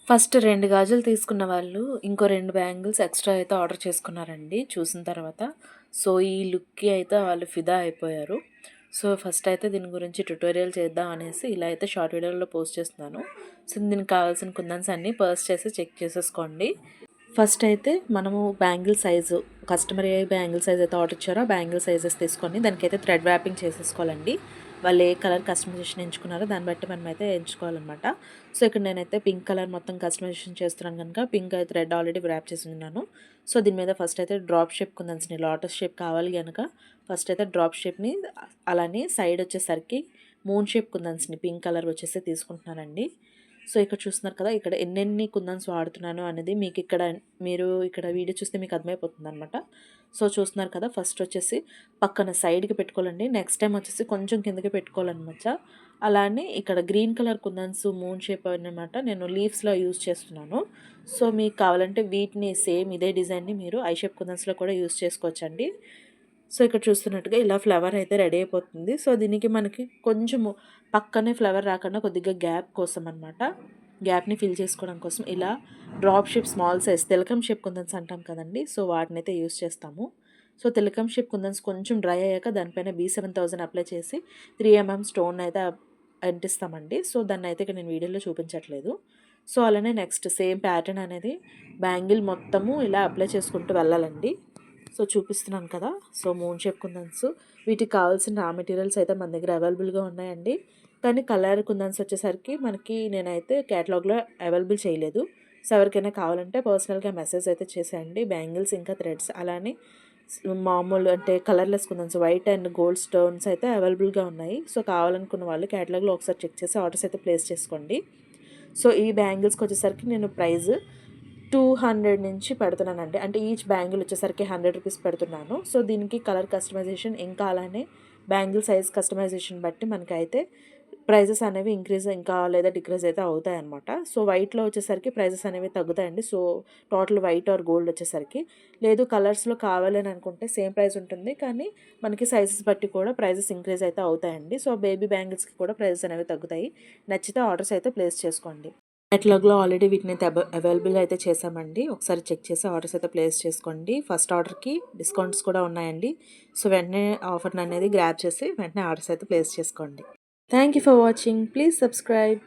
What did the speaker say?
First 2 గాజులు తీసుకున్న వాళ్ళు, ఇంకో 2 బ్యాంగిల్స్ ఎక్స్‌ట్రా అయితే ఆర్డర్ చేసుకున్నారండి చూసిన తర్వాత. సో, ఈ లుక్‌కి అయితే వాళ్ళు ఫిదా అయిపోయారు. సో, ఫస్ట్ అయితే దీని గురించి ట్యుటోరియల్ చేద్దాం అనేసి ఇలా అయితే షార్ట్ వీడియోలో పోస్ట్ చేస్తున్నాను. సో, దీనికి కావాల్సిన కుందన్స్ అన్నీ పర్స్ చేసి చెక్ చేసేసుకోండి. ఫస్ట్ అయితే మనము బ్యాంగిల్ సైజు కస్టమర్ ఏ బ్యాంగిల్ సైజ్ అయితే ఆర్డర్ ఇచ్చారో ఆ బ్యాంగిల్ సైజెస్ తీసుకొని దానికైతే థ్రెడ్ ర్యాపింగ్ చేసేసుకోవాలండి. వాళ్ళు ఏ కలర్ కస్టమైజేషన్ ఎంచుకున్నారో దాన్ని బట్టి మనమైతే ఎంచుకోవాలన్నమాట. సో, ఇక్కడ నేనైతే పింక్ కలర్ మొత్తం కస్టమైజేషన్ చేస్తున్నాను కనుక పింక్ థ్రెడ్ ఆల్రెడీ ర్యాప్ చేసి ఉన్నాను. సో, దీని మీద ఫస్ట్ అయితే డ్రాప్ షేప్ కుందన్స్ని లోటస్ షేప్ కావాలి కనుక ఫస్ట్ అయితే డ్రాప్ షేప్ని, అలానే సైడ్ వచ్చేసరికి మూన్ షేప్ కుందన్స్ని పింక్ కలర్ వచ్చేసి తీసుకుంటున్నానండి. సో, ఇక్కడ చూస్తున్నారు కదా, ఇక్కడ ఎన్నెన్ని కుందన్స్ వాడుతున్నాను అనేది మీరు ఇక్కడ వీడియో చూస్తే మీకు అర్థమైపోతుందనమాట. సో, చూస్తున్నారు కదా, ఫస్ట్ వచ్చేసి పక్కన సైడ్‌కి పెట్టుకోవాలండి. నెక్స్ట్ టైమ్ వచ్చేసి కొంచెం కిందకి పెట్టుకోవాలనమాట. అలానే ఇక్కడ గ్రీన్ కలర్ కుందన్స్ మూన్ షేప్ అనమాట నేను లీవ్స్‌లో యూజ్ చేస్తున్నాను. సో, మీకు కావాలంటే వీటిని సేమ్ ఇదే డిజైన్‌ని మీరు ఐ షేప్ కుందన్స్‌లో కూడా యూజ్ చేసుకోవచ్చండి. సో, ఇక్కడ చూస్తున్నట్టుగా ఇలా ఫ్లవర్ అయితే రెడీ అయిపోతుంది. సో, దీనికి మనకి కొంచెము పక్కనే ఫ్లవర్ రాకుండా కొద్దిగా గ్యాప్ కోసం అనమాట. గ్యాప్‌ని ఫిల్ చేసుకోవడం కోసం ఇలా డ్రాప్ షేప్ స్మాల్ సైజ్ తిలకం షేప్ కుందన్స్ అంటాం కదండీ! సో, వాటినైతే యూజ్ చేస్తాము. సో, తిలకం షేప్ కుందన్స్ కొంచెం డ్రై అయ్యాక దానిపైన B7000 అప్లై చేసి 3 స్టోన్ అయితే అంటిస్తామండి. సో, దాన్నైతే ఇక్కడ నేను వీడియోలో చూపించట్లేదు. సో, అలానే నెక్స్ట్ సేమ్ ప్యాటర్న్ అనేది బ్యాంగిల్ మొత్తము ఇలా అప్లై చేసుకుంటూ వెళ్ళాలండి. సో, చూపిస్తున్నాను కదా! సో, మూన్ షేప్ కుందన్స్ వీటికి కావాల్సిన రా మెటీరియల్స్ అయితే మన దగ్గర అవైలబుల్‌గా ఉన్నాయండి. కానీ కలర్ కుందన్స్ వచ్చేసరికి నేనైతే కేటలాగ్‌లో అవైలబుల్ చేయలేదు. సో, ఎవరికైనా కావాలంటే పర్సనల్‌గా మెసేజ్ అయితే చేసేయండి. బ్యాంగిల్స్ ఇంకా థ్రెడ్స్ అలానే మామూలు అంటే colourless kundans white and gold stones అయితే అవైలబుల్‌గా ఉన్నాయి. సో, కావాలనుకున్న వాళ్ళు కేటలాగ్‌లో ఒకసారి చెక్ చేసి ఆర్డర్స్ అయితే ప్లేస్ చేసుకోండి. సో, ఈ బ్యాంగిల్స్‌కి వచ్చేసరికి నేను ప్రైస్ 200 నుంచి పెడుతున్నానండి. అంటే ఈచ్ బ్యాంగిల్ వచ్చేసరికి 100 రూపీస్ పెడుతున్నాను. సో, దీనికి కలర్ కస్టమైజేషన్ ఇంకా అలానే బ్యాంగిల్ సైజ్ కస్టమైజేషన్ బట్టి మనకైతే ప్రైజెస్ అనేవి ఇంక్రీజ్ ఇంకా లేదా డిక్రీజ్ అయితే అవుతాయన్నమాట. సో, వైట్‌లో వచ్చేసరికి ప్రైజెస్ అనేవి తగ్గుతాయండి. So, total white or gold వచ్చేసరికి. లేదు కలర్స్‌లో కావాలని అనుకుంటే సేమ్ ప్రైస్ ఉంటుంది. కానీ మనకి సైజెస్ బట్టి కూడా ప్రైజెస్ ఇంక్రీజ్ అయితే అవుతాయండి. సో, బేబీ బ్యాంగిల్స్‌కి కూడా ప్రైజెస్ అనేవి తగ్గుతాయి. నచ్చితే ఆర్డర్స్ అయితే ప్లేస్ చేసుకోండి. కేటలాగ్‌లో ఆల్రెడీ వీటినైతే అవైలబుల్ అయితే చేశామండి. ఒకసారి చెక్ చేసి ఆర్డర్స్ అయితే ప్లేస్ చేసుకోండి. ఫస్ట్ ఆర్డర్‌కి డిస్కౌంట్స్ కూడా ఉన్నాయండి. సో, వెంటనే ఆఫర్‌ననేది గ్రాబ్ చేసి వెంటనే ఆర్డర్స్ అయితే ప్లేస్ చేసుకోండి. Thank you for watching. Please subscribe.